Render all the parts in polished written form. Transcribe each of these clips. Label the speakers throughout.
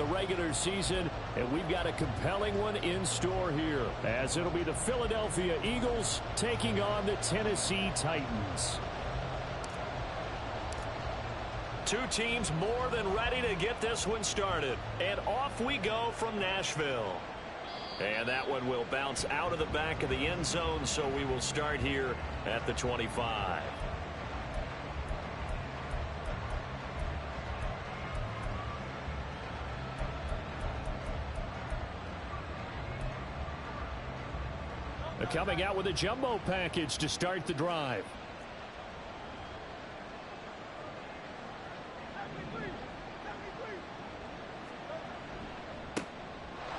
Speaker 1: regular season, and we've got a compelling one in store here, as it'll be the Philadelphia Eagles taking on the Tennessee Titans. Two teams more than ready to get this one started. And off we go from Nashville. And that one will bounce out of the back of the end zone, so we will start here at the 25. They're coming out with a jumbo package to start the drive.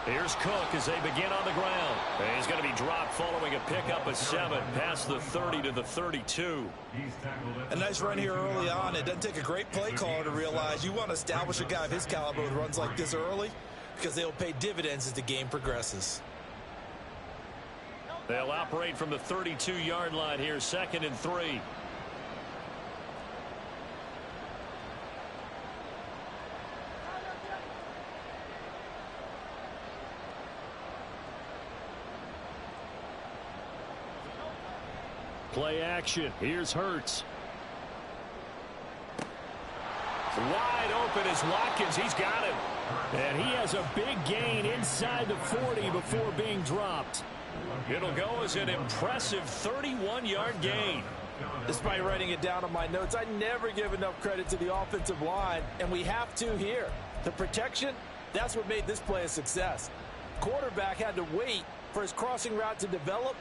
Speaker 1: Here's Cook as they begin on the ground. And he's going to be dropped following a pickup of 7 past the 30 to the 32.
Speaker 2: A nice run here early on. It doesn't take a great play caller to realize you want to establish a guy of his caliber with runs like this early, because they'll pay dividends as the game progresses.
Speaker 1: They'll operate from the 32-yard line here, 2nd and 3. Play action. Here's Hurts. Wide open is Watkins. He's got him. And he has a big gain inside the 40 before being dropped. It'll go as an impressive 31-yard gain.
Speaker 2: Despite writing it down on my notes, I never give enough credit to the offensive line, and we have to here. The protection, that's what made this play a success. Quarterback had to wait for his crossing route to develop,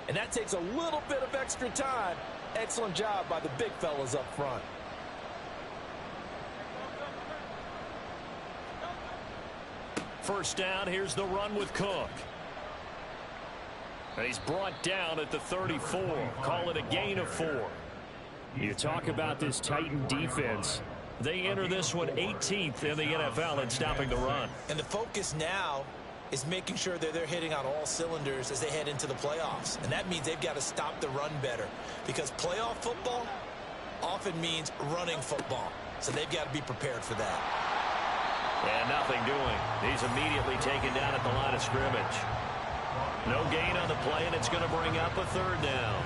Speaker 2: and that takes a little bit of extra time. Excellent job by the big fellas up front.
Speaker 1: First down, here's the run with Cook. And he's brought down at the 34. Call it a gain of 4. You talk about this Titan defense. They enter this one 18th in the NFL in stopping the run.
Speaker 2: And the focus now is making sure that they're hitting on all cylinders as they head into the playoffs. And that means they've got to stop the run better, because playoff football often means running football. So they've got to be prepared for that.
Speaker 1: And nothing doing. He's immediately taken down at the line of scrimmage. No gain on the play, and it's going to bring up a 3rd down.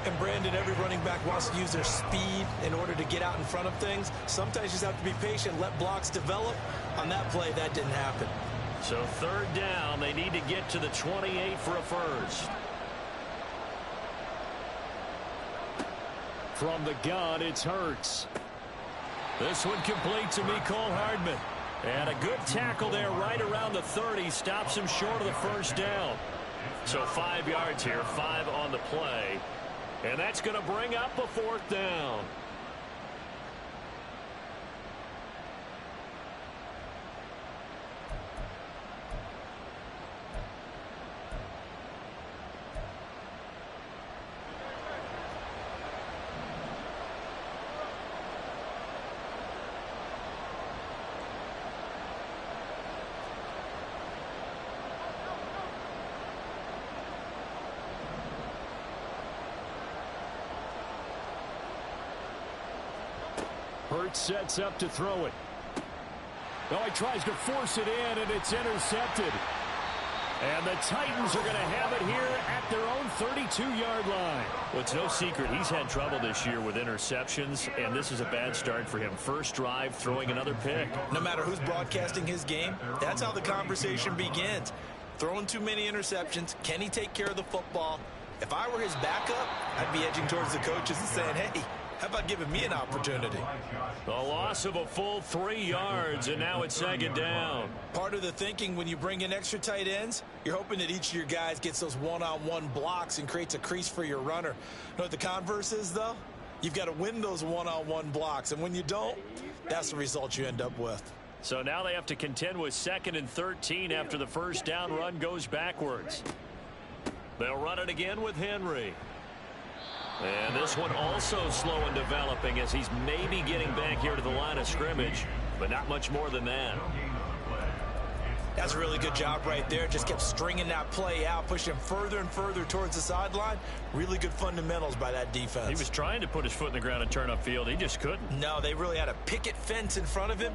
Speaker 2: And Brandon, every running back wants to use their speed in order to get out in front of things. Sometimes you just have to be patient, let blocks develop. On that play, that didn't happen.
Speaker 1: So 3rd down, they need to get to the 28 for a first. From the gun, it's Hurts. This one complete to Mecole Hardman. And a good tackle there right around the 30. Stops him short of the first down. So 5 yards here, 5 on the play. And that's going to bring up a 4th down. Hurts sets up to throw it. Oh, he tries to force it in, and it's intercepted. And the Titans are going to have it here at their own 32-yard line. Well, it's no secret he's had trouble this year with interceptions, and this is a bad start for him. First drive, throwing another pick.
Speaker 2: No matter who's broadcasting his game, that's how the conversation begins. Throwing too many interceptions. Can he take care of the football? If I were his backup, I'd be edging towards the coaches and saying, hey, how about giving me an opportunity?
Speaker 1: The loss of a full 3 yards, and now it's 2nd down.
Speaker 2: Part of the thinking when you bring in extra tight ends, you're hoping that each of your guys gets those one-on-one blocks and creates a crease for your runner. You know what the converse is, though? You've got to win those one-on-one blocks, and when you don't, that's the result you end up with.
Speaker 1: So now they have to contend with 2nd and 13 after the first down run goes backwards. They'll run it again with Henry. And this one also slow in developing as he's maybe getting back here to the line of scrimmage, but not much more than that.
Speaker 2: That's a really good job right there. Just kept stringing that play out, pushing him further and further towards the sideline. Really good fundamentals by that defense.
Speaker 1: He was trying to put his foot in the ground and turn upfield. He just couldn't.
Speaker 2: No, they really had a picket fence in front of him.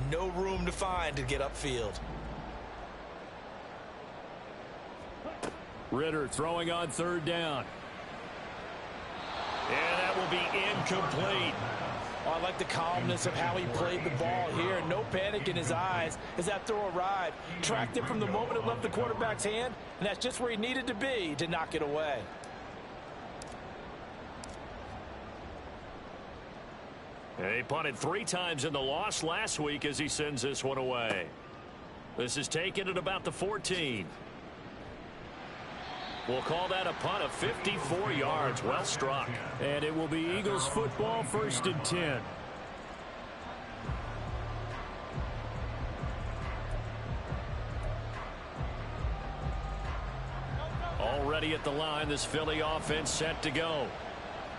Speaker 2: No room to find to get upfield.
Speaker 1: Ritter throwing on third down. And that will be incomplete.
Speaker 2: Oh, I like the calmness of how he played the ball here. No panic in his eyes as that throw arrived. Tracked it from the moment it left the quarterback's hand, and that's just where he needed to be to knock it away.
Speaker 1: He punted 3 times in the loss last week as he sends this one away. This is taken at about the 14. We'll call that a punt of 54 yards. Well struck. And it will be Eagles football, 1st and 10. Already at the line, this Philly offense set to go.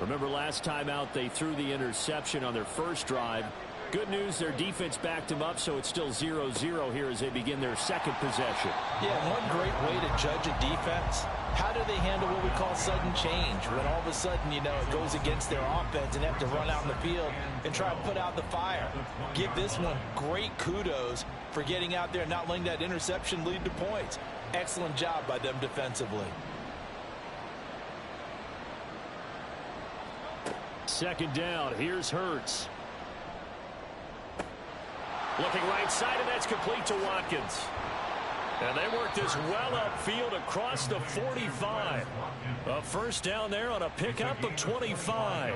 Speaker 1: Remember last time out they threw the interception on their first drive. Good news, their defense backed them up, so it's still 0-0 here as they begin their second possession.
Speaker 2: Yeah, one great way to judge a defense. How do they handle what we call sudden change? When all of a sudden, you know, it goes against their offense and they have to run out in the field and try to put out the fire. Give this one great kudos for getting out there and not letting that interception lead to points. Excellent job by them defensively.
Speaker 1: Second down, here's Hurts. Looking right side, and that's complete to Watkins. And they work this well upfield across the 45. A first down there on a pickup of 25.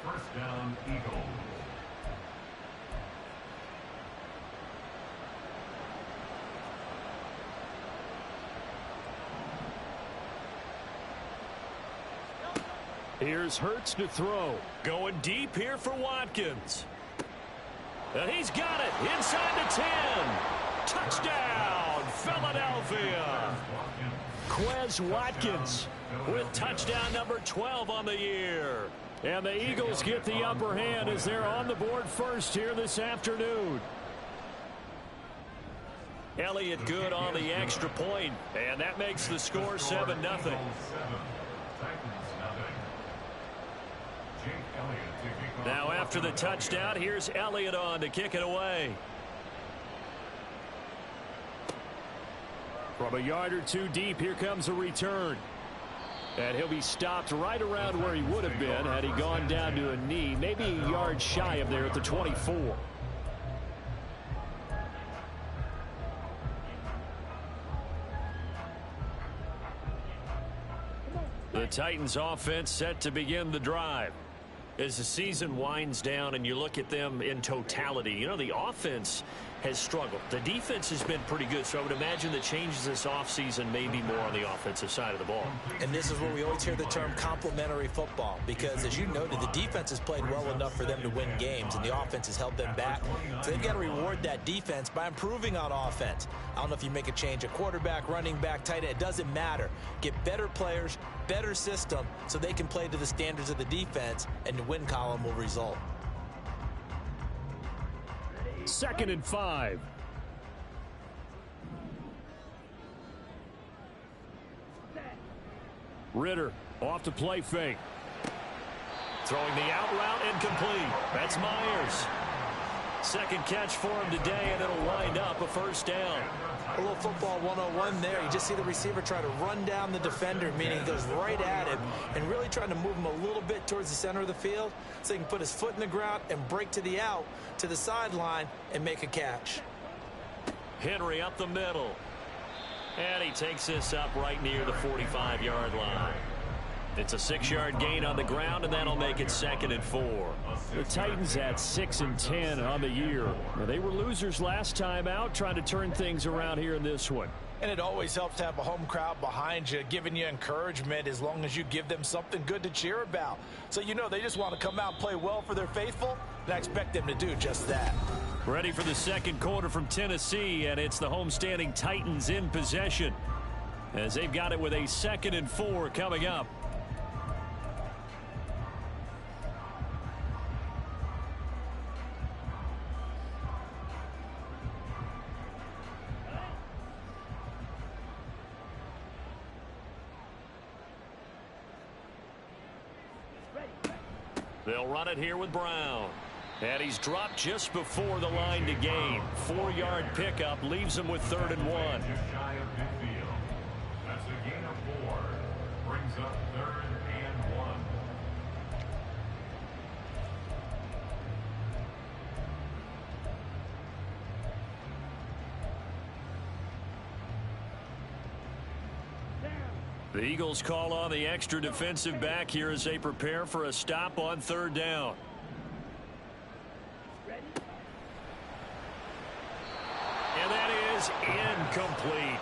Speaker 3: First down, Eagles.
Speaker 1: Here's Hurts to throw. Going deep here for Watkins. And he's got it inside the 10. Touchdown, Philadelphia. Quez Watkins with touchdown number 12 on the year. And the Eagles get the upper hand as they're on the board first here this afternoon. Elliott good on the extra point, and that makes the score 7-0. Now after the touchdown, here's Elliott on to kick it away. From a yard or two deep, here comes a return. And he'll be stopped right around where he would have been had he gone down to a knee, maybe a yard shy of there at the 24. The Titans offense set to begin the drive. As the season winds down and you look at them in totality, you know, the offense has struggled. The defense has been pretty good, so I would imagine the changes this offseason may be more on the offensive side of the ball.
Speaker 2: And this is where we always hear the term complementary football, because as you noted, the defense has played well enough for them to win games, and the offense has held them back. So they've got to reward that defense by improving on offense. I don't know if you make a change at quarterback, running back, tight end, it doesn't matter. Get better players, better system, so they can play to the standards of the defense, and the win column will result.
Speaker 1: 2nd and 5. Ritter off to play fake. Throwing the out route incomplete. That's Myers. Second catch for him today, and it'll wind up a first down.
Speaker 2: A little football 101 there. You just see the receiver try to run down the defender, meaning he goes right at him and really trying to move him a little bit towards the center of the field so he can put his foot in the ground and break to the out, to the sideline, and make a catch.
Speaker 1: Henry up the middle. And he takes this up right near the 45-yard line. It's a 6-yard gain on the ground, and that'll make it 2nd and 4. The Titans at 6-10 on the year. Now, they were losers last time out, trying to turn things around here in this one.
Speaker 2: And it always helps to have a home crowd behind you, giving you encouragement as long as you give them something good to cheer about. So you know they just want to come out and play well for their faithful, and I expect them to do just that.
Speaker 1: Ready for the second quarter from Tennessee, and it's the homestanding Titans in possession as they've got it with a 2nd and 4 coming up. They'll run it here with Brown. And he's dropped just before the line to gain. 4-yard pickup leaves him with 3rd and 1.
Speaker 3: Just shy of midfield. That's a gain of 4. Brings up 3rd and 1.
Speaker 1: The Eagles call on the extra defensive back here as they prepare for a stop on 3rd down. And that is incomplete.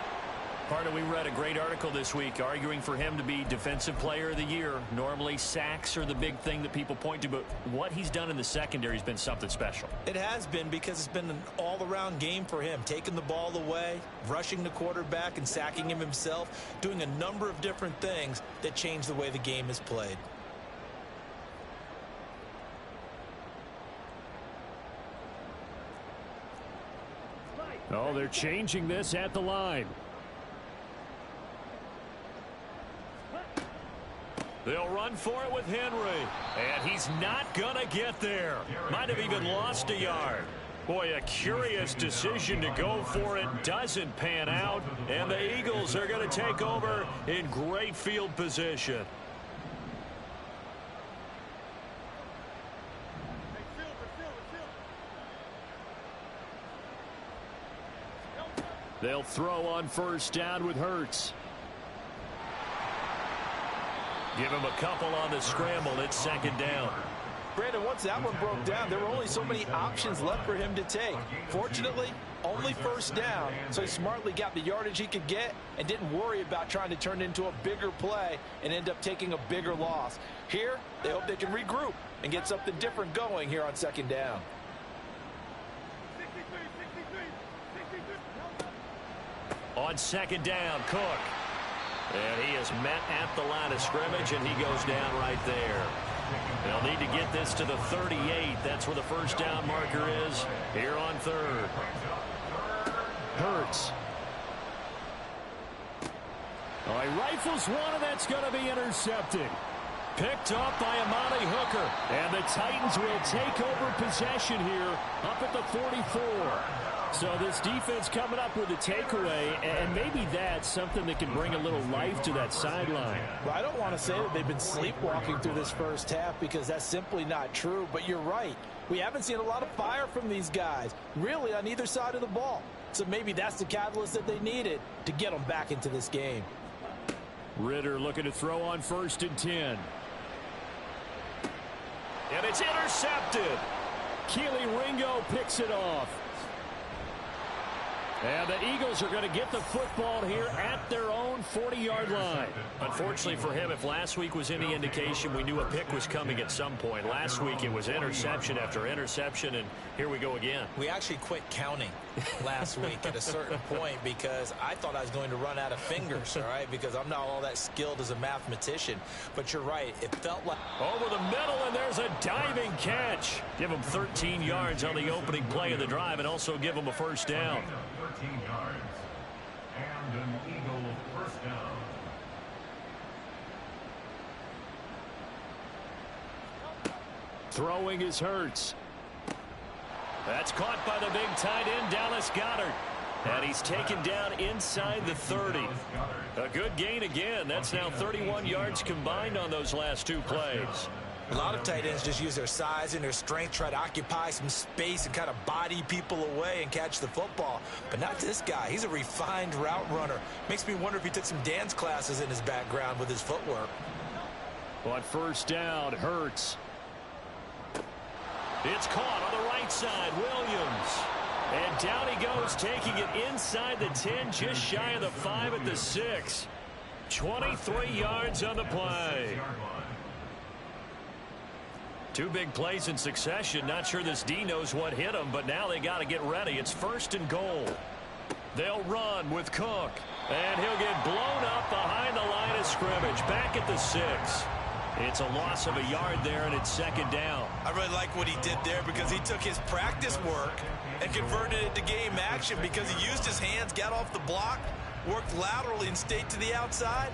Speaker 1: Partner, we read a great article this week arguing for him to be Defensive Player of the Year. Normally, sacks are the big thing that people point to, but what he's done in the secondary has been something special.
Speaker 2: It has been, because it's been an all-around game for him. Taking the ball away, rushing the quarterback, and sacking him himself, doing a number of different things that change the way the game is played.
Speaker 1: Oh, they're changing this at the line. They'll run for it with Henry. And he's not going to get there. Might have even lost a yard. Boy, a curious decision to go for it. Doesn't pan out. And the Eagles are going to take over in great field position. They'll throw on 1st down with Hurts. Give him a couple on the scramble. It's 2nd down.
Speaker 2: Brandon, once that one broke down, there were only so many options left for him to take. Fortunately, only 1st down, so he smartly got the yardage he could get and didn't worry about trying to turn it into a bigger play and end up taking a bigger loss. Here, they hope they can regroup and get something different going here on 2nd down.
Speaker 1: On 2nd down, Cook. And he is met at the line of scrimmage, and he goes down right there. They'll need to get this to the 38. That's where the 1st down marker is here on 3rd. Hurts. Oh, he rifles one, and that's going to be intercepted. Picked up by Amani Hooker. And the Titans will take over possession here up at the 44. So this defense coming up with a takeaway, and maybe that's something that can bring a little life to that sideline.
Speaker 2: Well, I don't want to say that they've been sleepwalking through this 1st half, because that's simply not true. But you're right. We haven't seen a lot of fire from these guys, really, on either side of the ball. So maybe that's the catalyst that they needed to get them back into this game.
Speaker 1: Ritter looking to throw on 1st and 10. And it's intercepted. Keely Ringo picks it off. And the Eagles are going to get the football here at their own 40-yard line. Unfortunately for him, if last week was any indication, we knew a pick was coming at some point. Last week it was interception after interception, and here we go again.
Speaker 2: We actually quit counting last week at a certain point, because I thought I was going to run out of fingers, all right, because I'm not all that skilled as a mathematician. But you're right. It felt like...
Speaker 1: Over the middle, and there's a diving catch. Give him 13 yards on the opening play of the drive, and also give him a 1st down.
Speaker 3: 13 yards. And an Eagle 1st down.
Speaker 1: Throwing is Hurts. That's caught by the big tight end, Dallas Goedert. And he's taken down inside the 30. A good gain again. That's now 31 yards combined on those last 2 plays.
Speaker 2: A lot of tight ends just use their size and their strength, try to occupy some space and kind of body people away and catch the football. But not this guy. He's a refined route runner. Makes me wonder if he took some dance classes in his background with his footwork.
Speaker 1: On 1st down, Hurts. It's caught on the right side, Williams. And down he goes, taking it inside the 10, just shy of the 5 at the 6. 23 yards on the play. 2 big plays in succession. Not sure this D knows what hit him, but now they got to get ready. It's 1st and goal. They'll run with Cook. And he'll get blown up behind the line of scrimmage. Back at the 6. It's a loss of a yard there, and it's 2nd down.
Speaker 2: I really like what he did there, because he took his practice work and converted it to game action, because he used his hands, got off the block, worked laterally and stayed to the outside,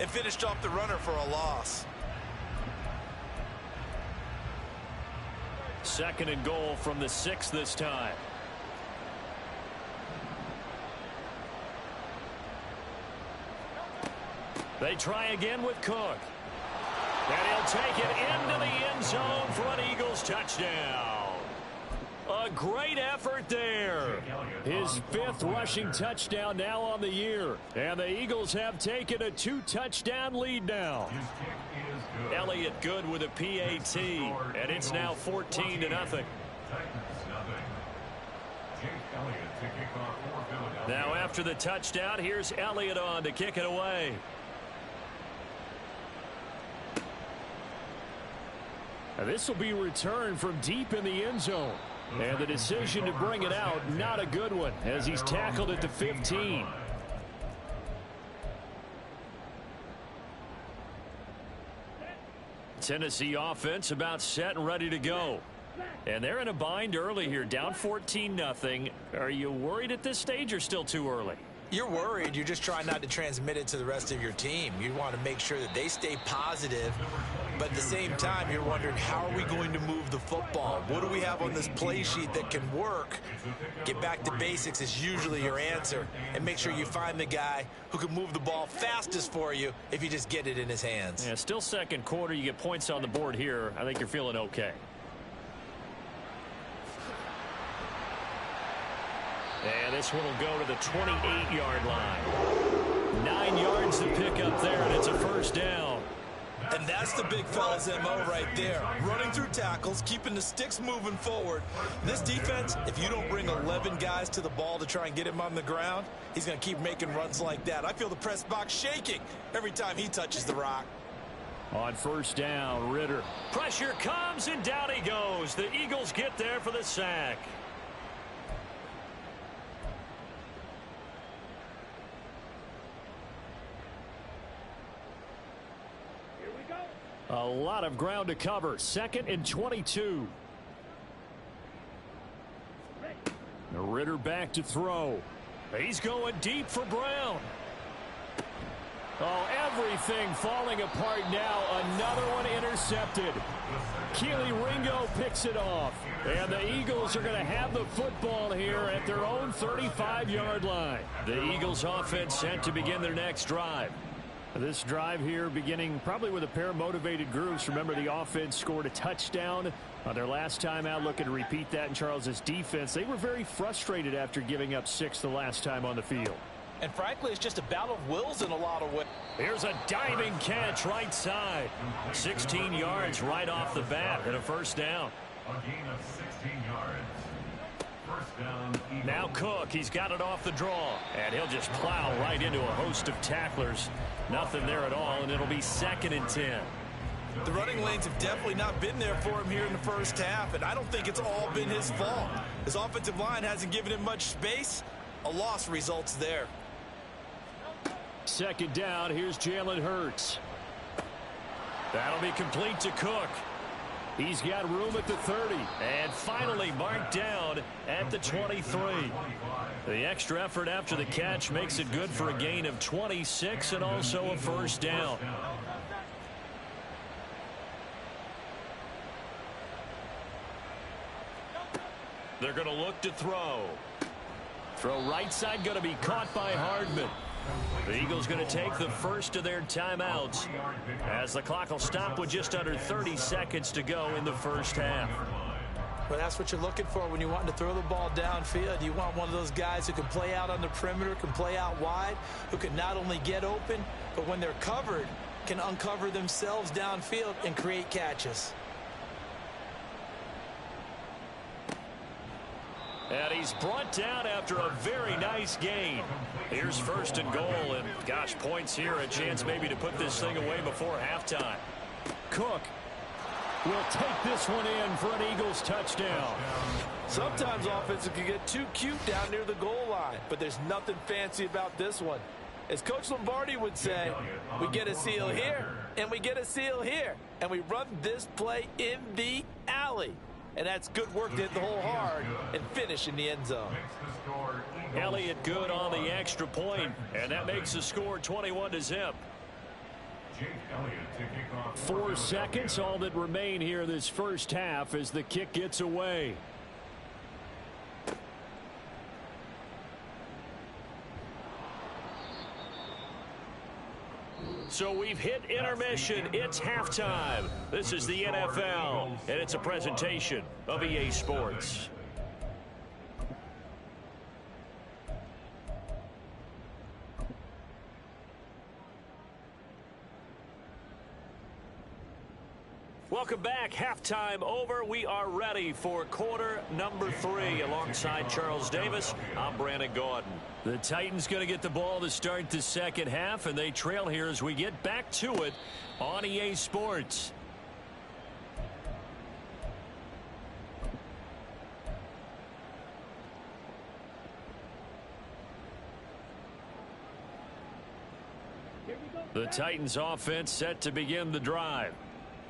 Speaker 2: and finished off the runner for a loss.
Speaker 1: Second and goal from the 6 this time. They try again with Cook. And he'll take it into the end zone for an Eagles touchdown. A great effort there. His 5th rushing touchdown now on the year. And the Eagles have taken a 2-touchdown lead now. Elliott good with a PAT. And it's now 14-0. Now after the touchdown, here's Elliott on to kick it away. This will be returned from deep in the end zone. And the decision to bring it out, not a good one, as he's tackled at the 15. Tennessee offense about set and ready to go. And they're in a bind early here, down 14-0. Are you worried at this stage or still too early?
Speaker 2: You're worried. You're just trying not to transmit it to the rest of your team. You want to make sure that they stay positive. But at the same time, you're wondering, how are we going to move the football? What do we have on this play sheet that can work? Get back to basics is usually your answer. And make sure you find the guy who can move the ball fastest for you if you just get it in his hands.
Speaker 1: Yeah, still second quarter. You get points on the board here. I think you're feeling okay. And this one will go to the 28-yard line. 9 yards to pick up there, and it's a first down.
Speaker 2: And that's the big fella's MO right there. Running through tackles, keeping the sticks moving forward. This defense, if you don't bring 11 guys to the ball to try and get him on the ground, he's going to keep making runs like that. I feel the press box shaking every time he touches the rock.
Speaker 1: On first down, Ritter. Pressure comes, and down he goes. The Eagles get there for the sack. A lot of ground to cover. 2nd and 22. Ritter back to throw. He's going deep for Brown. Oh, everything falling apart now. Another one intercepted. Keely Ringo picks it off. And the Eagles are going to have the football here at their own 35-yard line. The Eagles offense set to begin their next drive. This drive here beginning probably with a pair of motivated groups. Remember, the offense scored a touchdown on their last time out. Looking to repeat that in Charles's defense. They were very frustrated after giving up 6 the last time on the field.
Speaker 2: And frankly, it's just a battle of wills in a lot of ways.
Speaker 1: Here's a diving catch right side. 16 yards right off the bat and a first down.
Speaker 3: A gain of 16 yards. First down, Eagles.
Speaker 1: Now Cook, he's got it off the draw. And he'll just plow right into a host of tacklers. Nothing there at all, and it'll be 2nd and 10.
Speaker 2: The running lanes have definitely not been there for him here in the first half, and I don't think it's all been his fault. His offensive line hasn't given him much space. A loss results there.
Speaker 1: 2nd down, here's Jalen Hurts. That'll be complete to Cook. He's got room at the 30, and finally marked down at the 23. The extra effort after the catch makes it good for a gain of 26 and also a first down. They're going to look to throw. Throw right side going to be caught by Hardman. The Eagles going to take the first of their timeouts as the clock will stop with just under 30 seconds to go in the first half.
Speaker 2: Well, that's what you're looking for when you want to throw the ball downfield. You want one of those guys who can play out on the perimeter, can play out wide, who can not only get open, but when they're covered, can uncover themselves downfield and create catches.
Speaker 1: And he's brought down after a very nice gain. Here's 1st and goal, and gosh, points here, a chance maybe to put this thing away before halftime. Cook will take this one in for an Eagles touchdown.
Speaker 4: Sometimes offenses can get too cute down near the goal line, but there's nothing fancy about this one. As Coach Lombardi would say, we get a seal here, and we get a seal here, and we run this play in the alley. And that's good work to hit the hole hard and finish in the end zone.
Speaker 1: Elliott good on the extra point, and that makes the score 21-0.
Speaker 3: Jake Elliott to kick off.
Speaker 1: 4 seconds, all that remain here this first half as the kick gets away. So we've hit intermission. It's halftime. This is the NFL, and it's a presentation of EA Sports. Welcome back. Halftime over. We are ready for quarter number 3. Alongside Charles Davis, I'm Brandon Gordon. The Titans going to get the ball to start the second half, and they trail here as we get back to it on EA Sports. The Titans offense set to begin the drive.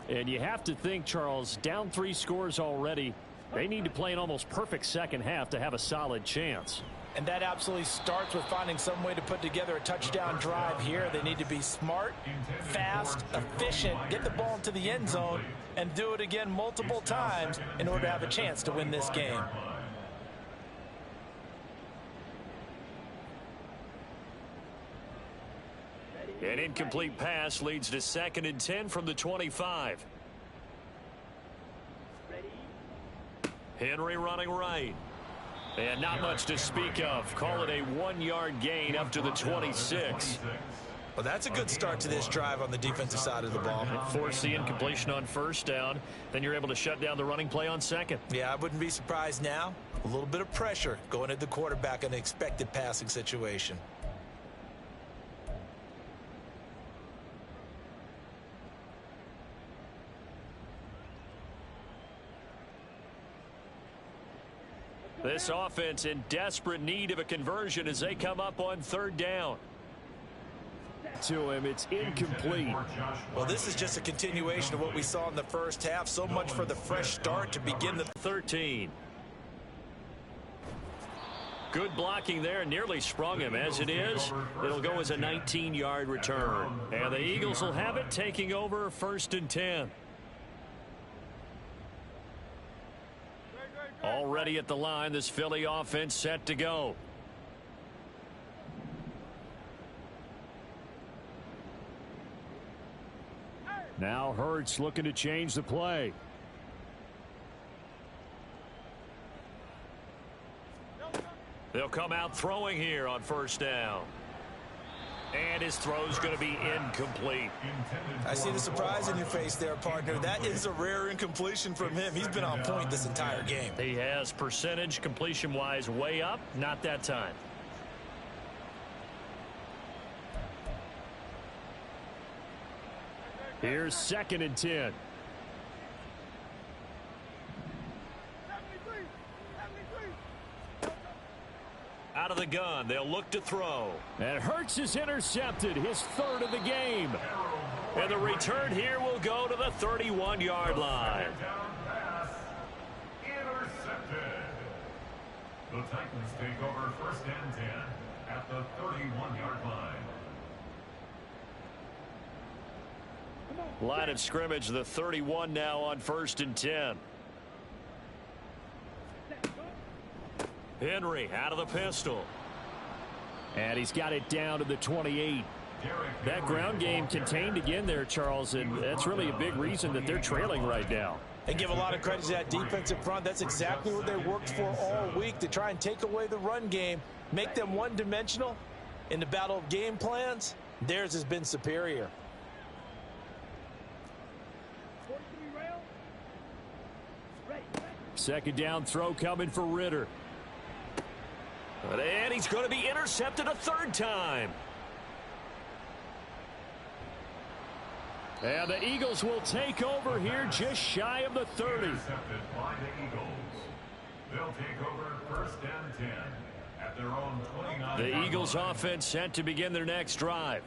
Speaker 1: And you have to think, Charles, down 3 scores already. They need to play an almost perfect second half to have a solid chance.
Speaker 2: And that absolutely starts with finding some way to put together a touchdown drive here. They need to be smart, fast, efficient, get the ball into the end zone, and do it again multiple times in order to have a chance to win this game.
Speaker 1: An incomplete pass leads to 2nd and 10 from the 25. Henry running right. And not much to speak of. Call it a 1-yard gain up to the 26.
Speaker 2: Well, that's a good start to this drive on the defensive side of the ball.
Speaker 1: Force the incompletion on first down. Then you're able to shut down the running play on second.
Speaker 2: Yeah, I wouldn't be surprised now. A little bit of pressure going at the quarterback in an expected passing situation.
Speaker 1: This offense in desperate need of a conversion as they come up on 3rd down. To him, it's incomplete.
Speaker 2: Well, this is just a continuation of what we saw in the first half. So much for the fresh start to begin the
Speaker 1: 13. Good blocking there, nearly sprung him. As it is, it'll go as a 19-yard return. And the Eagles will have it, taking over 1st and 10. Already at the line, this Philly offense set to go. Now Hurts looking to change the play. They'll come out throwing here on 1st down. And his throw's going to be incomplete.
Speaker 2: I see the surprise in your face there, partner. That is a rare incompletion from him. He's been on point this entire game.
Speaker 1: He has percentage completion-wise way up. Not that time. Here's 2nd and 10. Out of the gun, they'll look to throw. And Hurts is intercepted, his 3rd of the game. And the return here will go to the 31-yard line.
Speaker 3: Intercepted. The Titans take over 1st and 10 at the 31-yard line.
Speaker 1: Line of scrimmage, the 31 now on 1st and 10. Henry out of the pistol. And he's got it down to the 28. That ground game contained again there, Charles, and that's really a big reason that they're trailing right now.
Speaker 2: And give a lot of credit to that defensive front. That's exactly what they worked for all week, to try and take away the run game, make them one-dimensional. In the battle of game plans, theirs has been superior.
Speaker 1: Second down throw coming for Ritter. And he's going to be intercepted a 3rd time. And the Eagles will take over here just shy of the 30.
Speaker 3: Intercepted by the Eagles. They'll take over 1st and 10 at their own 29.
Speaker 1: The Eagles offense set to begin their next drive.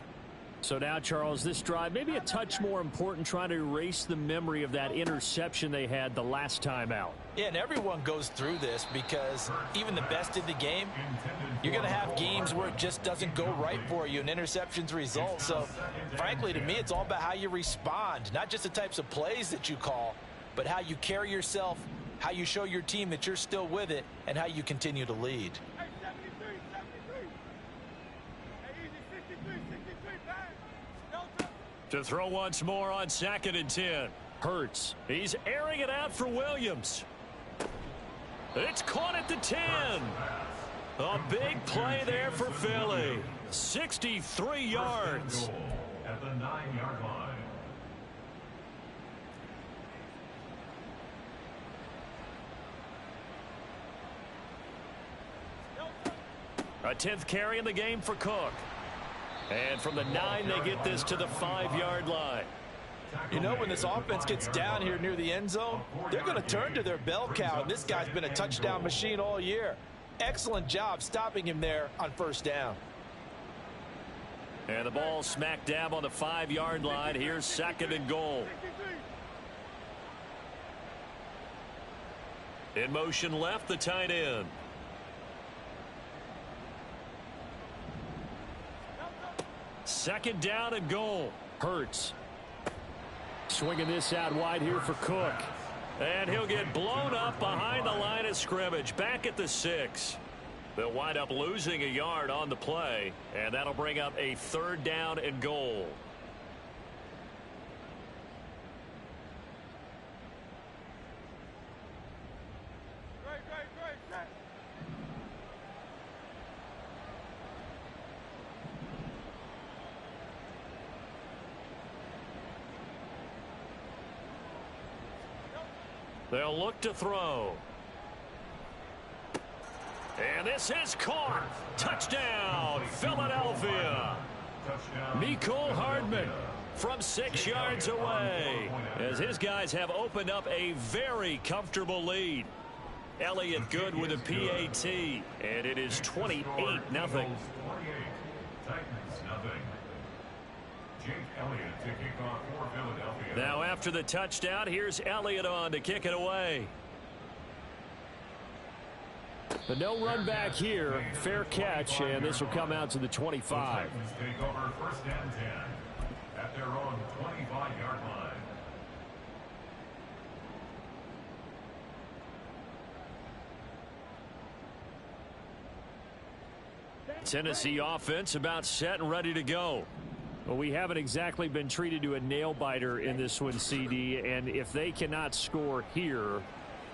Speaker 1: So now, Charles, this drive maybe a touch more important, trying to erase the memory of that interception they had the last time out.
Speaker 2: Yeah, and everyone goes through this because even the best in the game, you're going to have games where it just doesn't go right for you and interceptions result. So, frankly, to me, it's all about how you respond, not just the types of plays that you call, but how you carry yourself, how you show your team that you're still with it, and how you continue to lead.
Speaker 1: To throw once more on 2nd and 10. Hurts. He's airing it out for Williams. It's caught at the 10. A big play there for Philly. 63 yards.
Speaker 3: At the 9-yard line.
Speaker 1: A 10th carry in the game for Cook. And from the 9, they get this to the 5-yard line.
Speaker 2: You know, when this offense gets down here near the end zone, they're going to turn to their bell cow, and this guy's been a touchdown machine all year. Excellent job stopping him there on 1st down.
Speaker 1: And the ball smack dab on the 5-yard line. Here's 2nd and goal. In motion left, the tight end. Second down and goal. Hurts. Swinging this out wide here for Cook. And he'll get blown up behind the line of scrimmage. Back at the 6. They'll wind up losing a yard on the play. And that'll bring up a 3rd down and goal. They'll look to throw. And this is caught. Touchdown, Philadelphia. Mecole Hardman from 6 yards away, as his guys have opened up a very comfortable lead. Elliott good with a PAT, and it is 28-0.
Speaker 3: Titans nothing. Jake Elliott to kick off for Philadelphia.
Speaker 1: Now after the touchdown, here's Elliott on to kick it away. But no run back here. Fair catch, and this will come out to the 25.
Speaker 3: The Titans take over 1st and 10 at their own 25-yard line.
Speaker 1: Tennessee offense about set and ready to go. Well, we haven't exactly been treated to a nail-biter in this one, CD, and if they cannot score here,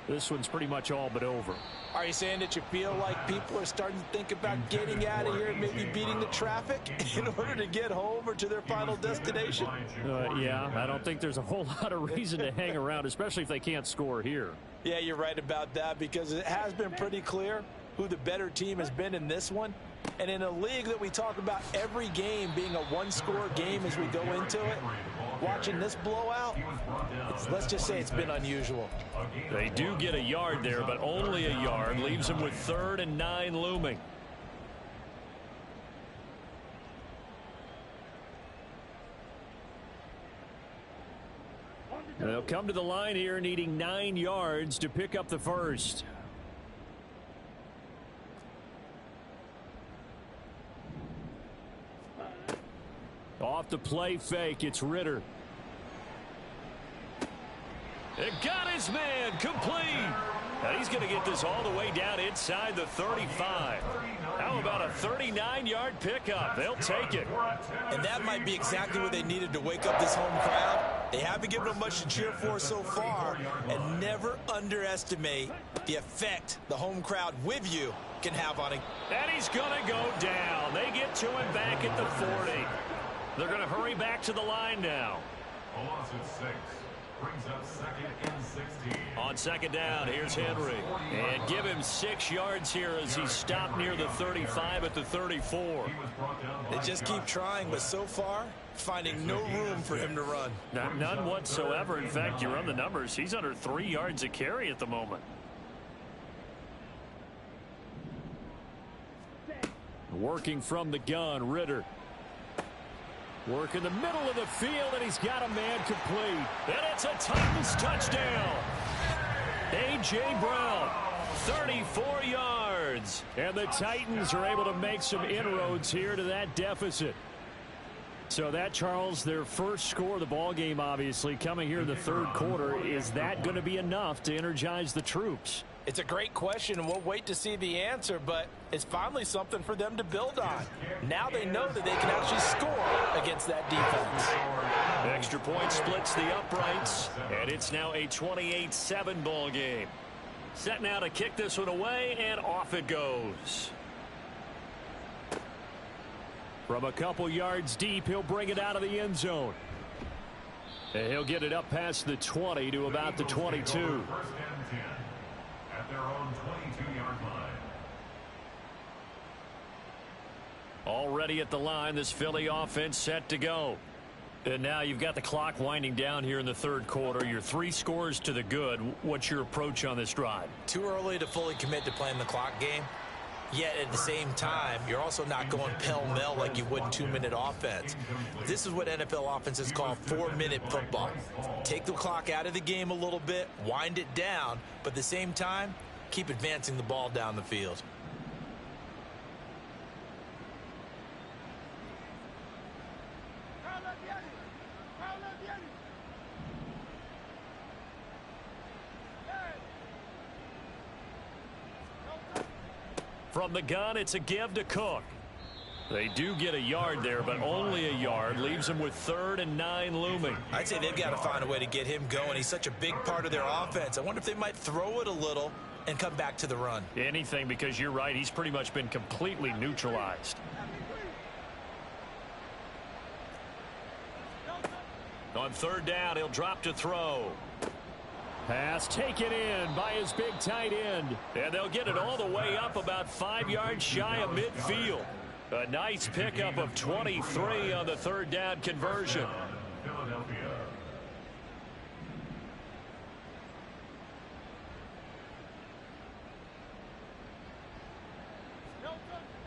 Speaker 1: this one's pretty much all but over.
Speaker 2: Are you saying that you feel like people are starting to think about getting out of here and maybe beating the traffic in order to get home or to their final destination?
Speaker 1: Yeah, I don't think there's a whole lot of reason to hang around, especially if they can't score here.
Speaker 2: Yeah, you're right about that, because it has been pretty clear who the better team has been in this one. And in a league that we talk about every game being a one-score game as we go into it, watching this blowout, let's just say it's been unusual.
Speaker 1: They do get a yard there, but only a yard. Leaves them with 3rd and 9 looming. They'll come to the line here needing 9 yards to pick up the first. Off the play fake, it's Ritter. It got his man complete. Now he's going to get this all the way down inside the 35. How about a 39-yard pickup? They'll take it.
Speaker 2: And that might be exactly what they needed to wake up this home crowd. They haven't given them much to cheer for so far, and never underestimate the effect the home crowd with you can have on it.
Speaker 1: And he's going to go down. They get to him back at the 40. They're going to hurry back to the line now.
Speaker 3: A loss of 6 brings up 2nd and 16.
Speaker 1: On 2nd down, here's Henry. And give him 6 yards here as he's stopped near the 35 at the 34.
Speaker 2: They just keep trying, but so far, finding no room for him to run.
Speaker 1: None whatsoever. In fact, you run the numbers. He's under 3 yards a carry at the moment. Working from the gun, Ritter. Work in the middle of the field, and he's got a man complete. And it's a Titans touchdown. A.J. Brown, 34 yards. And the Titans are able to make some inroads here to that deficit. So that, Charles, their first score of the ball game, obviously, coming here in the third quarter. Is that going to be enough to energize the troops?
Speaker 2: It's a great question, and we'll wait to see the answer, but it's finally something for them to build on. Now they know that they can actually score against that defense.
Speaker 1: Extra point splits the uprights, and it's now a 28-7 ball game. Set now to kick this one away, and off it goes. From a couple yards deep, he'll bring it out of the end zone. And he'll get it up past the 20 to about the 22.
Speaker 3: First and 10 at their own 22-yard line.
Speaker 1: Already at the line, this Philly offense set to go. And now you've got the clock winding down here in the third quarter. You're 3 scores to the good. What's your approach on this drive?
Speaker 2: Too early to fully commit to playing the clock game. Yet at the same time, you're also not going pell-mell like you would in 2-minute offense. This is what NFL offenses call 4-minute football. Take the clock out of the game a little bit, wind it down, but at the same time, keep advancing the ball down the field.
Speaker 1: From the gun, it's a give to Cook. They do get a yard there, but only a yard. Leaves them with 3rd and 9 looming.
Speaker 2: I'd say they've got to find a way to get him going. He's such a big part of their offense. I wonder if they might throw it a little and come back to the run.
Speaker 1: Anything, because you're right. He's pretty much been completely neutralized. On 3rd down, he'll drop to throw. Pass taken in by his big tight end. And they'll get it all the way up about 5 yards shy of midfield. A nice pickup of 23 on the 3rd down conversion.
Speaker 3: Philadelphia.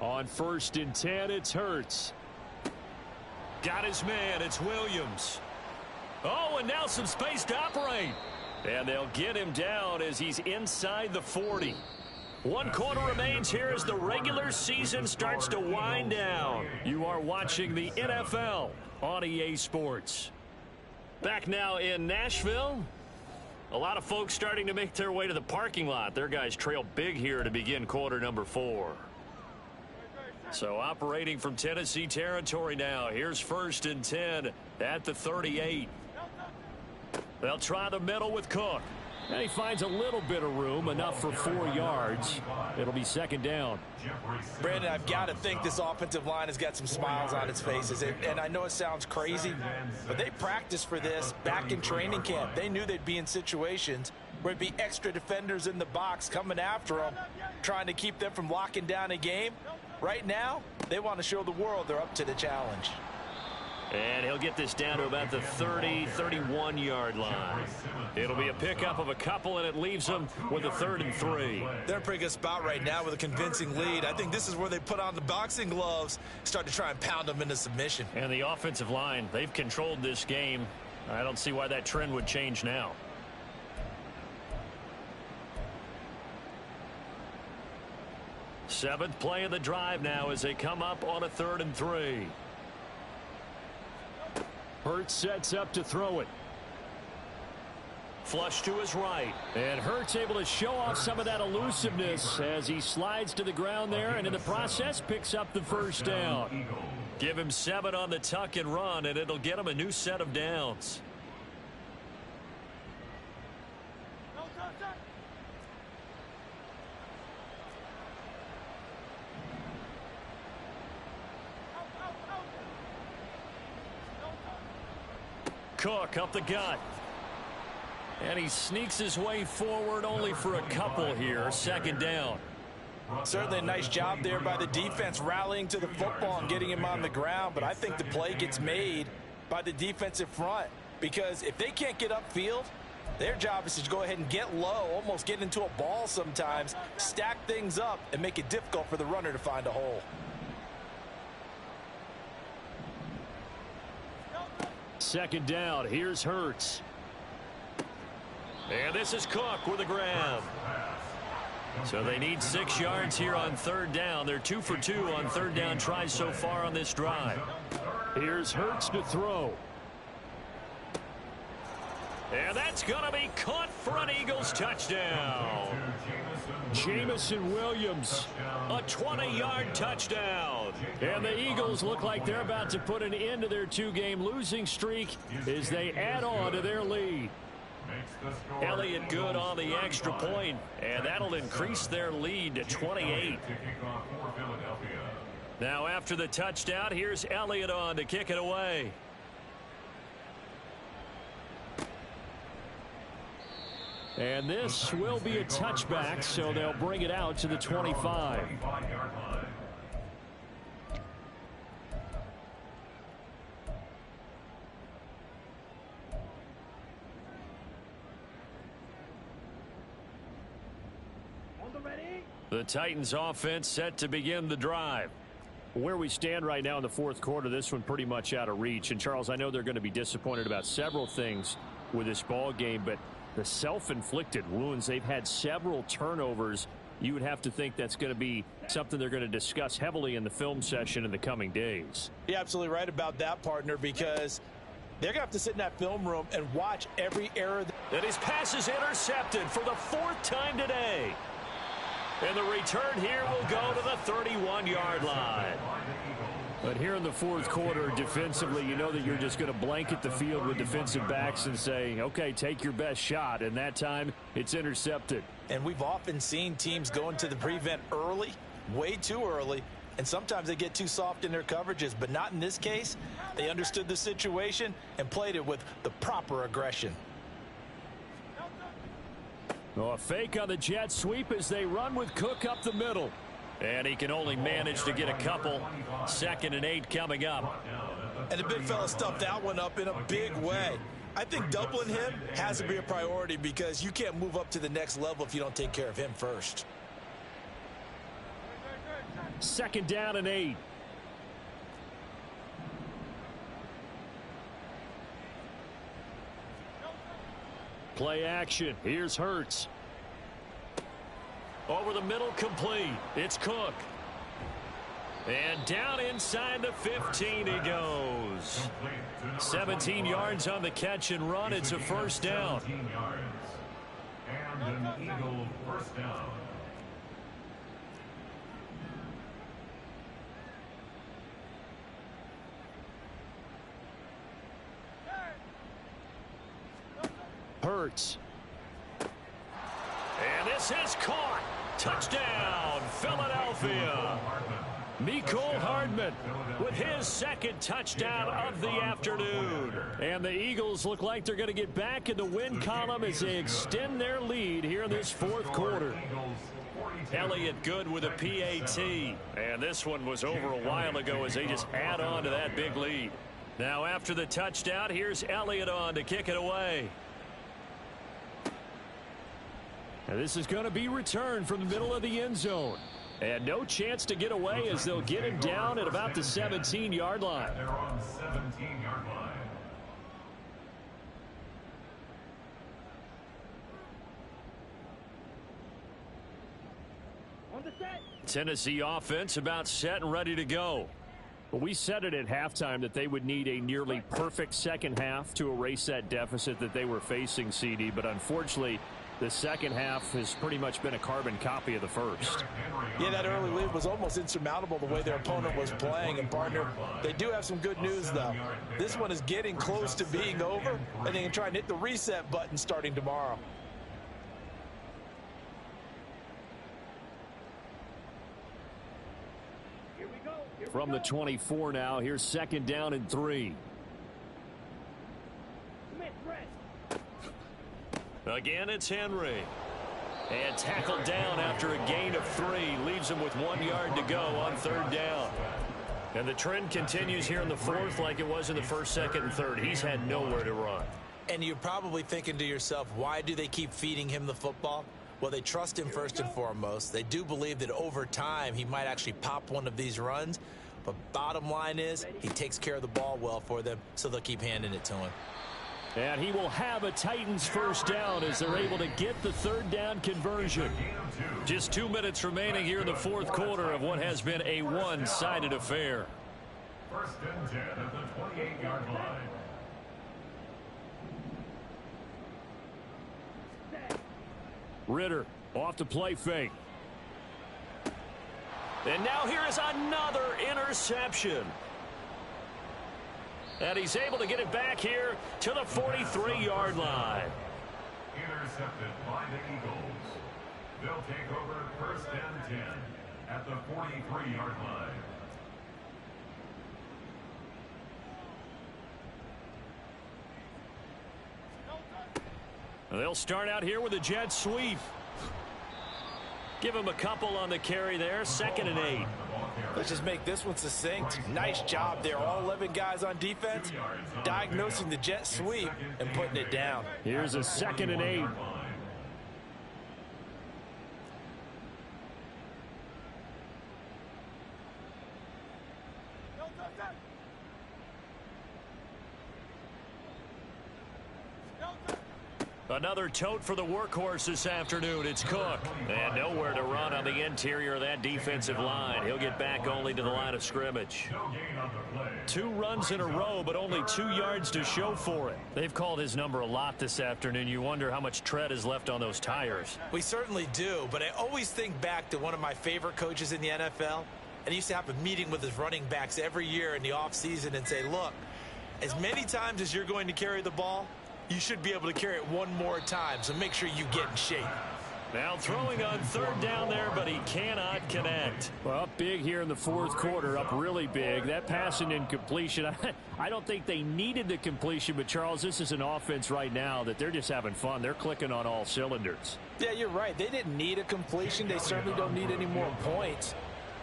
Speaker 1: On 1st and 10, it's Hurts. Got his man. It's Williams. Oh, and now some space to operate. And they'll get him down as he's inside the 40. 1 quarter remains here as the regular season starts to wind down. You are watching the NFL on EA Sports. Back now in Nashville. A lot of folks starting to make their way to the parking lot. Their guys trail big here to begin quarter number 4. So operating from Tennessee territory now. Here's 1st and 10 at the 38. They'll try the middle with Cook. And he finds a little bit of room, enough for 4 yards. It'll be 2nd down.
Speaker 2: Brandon, I've got to think this offensive line has got some smiles on its faces. And I know it sounds crazy, but they practiced for this back in training camp. They knew they'd be in situations where it'd be extra defenders in the box coming after them, trying to keep them from locking down a game. Right now, they want to show the world they're up to the challenge.
Speaker 1: And he'll get this down to about the 30, 31-yard line. It'll be a pickup of a couple, and it leaves them with a 3rd and 3.
Speaker 2: They're in a pretty good spot right now with a convincing lead. I think this is where they put on the boxing gloves, start to try and pound them into submission.
Speaker 1: And the offensive line, they've controlled this game. I don't see why that trend would change now. Seventh play of the drive now as they come up on a 3rd and 3. Hurts sets up to throw it. Flush to his right. And Hurts able to show off some of that elusiveness as he slides to the ground there, and in the process picks up the 1st down. Give him 7 on the tuck and run, and it'll get him a new set of downs. Cook up the gut. And he sneaks his way forward only for a couple here. 2nd down.
Speaker 2: Certainly a nice job there by the defense rallying to the football and getting him on the ground. But I think the play gets made by the defensive front. Because if they can't get upfield, their job is to go ahead and get low, almost get into a ball sometimes, stack things up, and make it difficult for the runner to find a hole.
Speaker 1: 2nd down. Here's Hurts. And this is Cook with a grab. So they need 6 yards here on third down. They're 2 for 2 on third down tries so far on this drive. Here's Hurts to throw. And that's going to be caught for an Eagles touchdown. Jamison Williams, a 20-yard touchdown. And the Eagles look like they're about to put an end to their 2-game losing streak as they add on to their lead. Elliott good on the extra point, and that'll increase their lead to 28. Now after the touchdown, here's Elliott on to kick it away. And this will be a touchback, so they'll bring it out to the 25. The Titans offense set to begin the drive. Where we stand right now in the fourth quarter, this one pretty much out of reach. And Charles, I know they're going to be disappointed about several things with this ball game, but the self-inflicted wounds, they've had several turnovers. You would have to think that's going to be something they're going to discuss heavily in the film session in the coming days.
Speaker 2: You're absolutely right about that, partner, because they're going to have to sit in that film room and watch every error.
Speaker 1: And his pass is intercepted for the 4th time today. And the return here will go to the 31-yard line. But here in the fourth quarter, defensively, you know that you're just going to blanket the field with defensive backs and say, okay, take your best shot. And that time, it's intercepted.
Speaker 2: And we've often seen teams go into the prevent early, way too early, and sometimes they get too soft in their coverages. But not in this case. They understood the situation and played it with the proper aggression.
Speaker 1: Oh, a fake on the jet sweep as they run with Cook up the middle. And he can only manage to get a couple. 2nd and 8 coming up.
Speaker 2: And the big fella stuffed that one up in a big way. I think doubling him has to be a priority because you can't move up to the next level if you don't take care of him first.
Speaker 1: 2nd down and 8. Play action. Here's Hurts. Over the middle, complete. It's Cook. And down inside the 15 he goes. 17 yards on the catch and run. It's a first down.
Speaker 3: And an Eagle first down.
Speaker 1: Hurts. And this is caught. Touchdown, Philadelphia. Mecole Hardman with his 2nd touchdown of the afternoon. And the Eagles look like they're going to get back in the win column as they extend their lead here in this fourth quarter. Elliott good with a PAT. And this one was over a while ago as they just add on to that big lead. Now after the touchdown, here's Elliott on to kick it away. And this is going to be returned from the middle of the end zone. And no chance to get away as they'll get him down at about the 17-yard line.
Speaker 3: They're on the 17-yard line.
Speaker 1: Tennessee offense about set and ready to go. Well, we said it at halftime that they would need a nearly perfect second half to erase that deficit that they were facing, CD. But unfortunately, the second half has pretty much been a carbon copy of the first.
Speaker 2: Yeah, that early lead was almost insurmountable the way their opponent was playing. And, partner, they do have some good news, though. This one is getting close to being over, and they can try and hit the reset button starting tomorrow.
Speaker 1: From the 24 now, here's 2nd down and 3. Again, it's Henry. And tackled down after a gain of 3. Leaves him with 1 yard to go on 3rd down. And the trend continues here in the fourth like it was in the 1st, 2nd, and 3rd. He's had nowhere to run.
Speaker 2: And you're probably thinking to yourself, why do they keep feeding him the football? Well, they trust him first and foremost. They do believe that over time he might actually pop one of these runs. But bottom line is he takes care of the ball well for them, so they'll keep handing it to him.
Speaker 1: And he will have a Titans first down as they're able to get the third down conversion. Just 2 minutes remaining here in the fourth quarter of what has been a one-sided affair.
Speaker 3: First and 10 at the 28-yard line.
Speaker 1: Ritter off to play fake.
Speaker 4: And now here is another interception. And he's able to get it back here to the 43-yard line.
Speaker 3: Intercepted by the Eagles. They'll take over first and 10 at the 43-yard line.
Speaker 1: They'll start out here with a jet sweep. Give him a couple on the carry there. 2nd and 8.
Speaker 2: Let's just make this one succinct. Nice job there. All 11 guys on defense diagnosing the jet sweep and putting it down.
Speaker 1: Here's a 2nd and 8. Another tote for the workhorse this afternoon. It's Cook. And nowhere to run on the interior of that defensive line. He'll get back only to the line of scrimmage. 2 runs in a row, but only 2 yards to show for it. They've called his number a lot this afternoon. You wonder how much tread is left on those tires.
Speaker 2: We certainly do, but I always think back to one of my favorite coaches in the NFL. And he used to have a meeting with his running backs every year in the offseason and say, look, as many times as you're going to carry the ball, you should be able to carry it one more time, so make sure you get in shape.
Speaker 1: Now throwing on third down there, but he cannot connect. Well, up big here in the fourth quarter, up really big. That passing incompletion, I don't think they needed the completion, but Charles, this is an offense right now that they're just having fun. They're clicking on all cylinders.
Speaker 2: Yeah, you're right. They didn't need a completion. They certainly don't need any more points,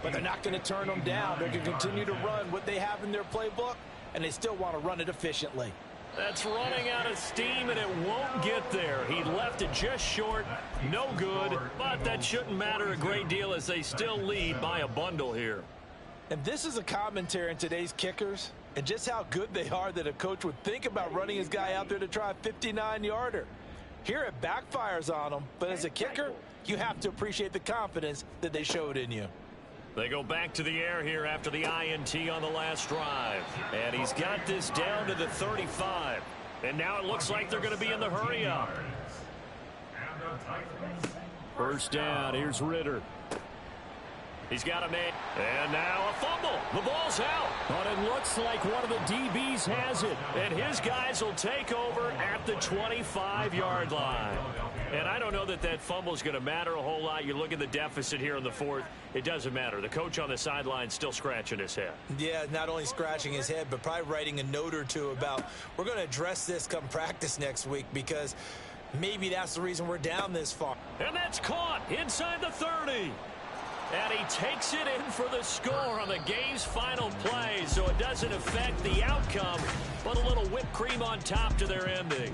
Speaker 2: but they're not going to turn them down. They're going to continue to run what they have in their playbook, and they still want to run it efficiently.
Speaker 1: That's running out of steam, and it won't get there. He left it just short. No good, but that shouldn't matter a great deal as they still lead by a bundle here.
Speaker 2: And this is a commentary on today's kickers and just how good they are that a coach would think about running his guy out there to try a 59-yarder. Here it backfires on him, but as a kicker, you have to appreciate the confidence that they showed in you.
Speaker 1: They go back to the air here after the INT on the last drive. And he's got this down to the 35. And now it looks like they're going to be in the hurry up. First down, here's Ritter. He's got a man. And now a fumble. The ball's out. But it looks like one of the DBs has it. And his guys will take over at the 25-yard line. And I don't know that that fumble is going to matter a whole lot. You look at the deficit here in the fourth. It doesn't matter. The coach on the sideline still scratching his head.
Speaker 2: Yeah, not only scratching his head, but probably writing a note or two about we're going to address this come practice next week because maybe that's the reason we're down this far.
Speaker 1: And that's caught inside the 30. And he takes it in for the score on the game's final play, so it doesn't affect the outcome, but a little whipped cream on top to their ending.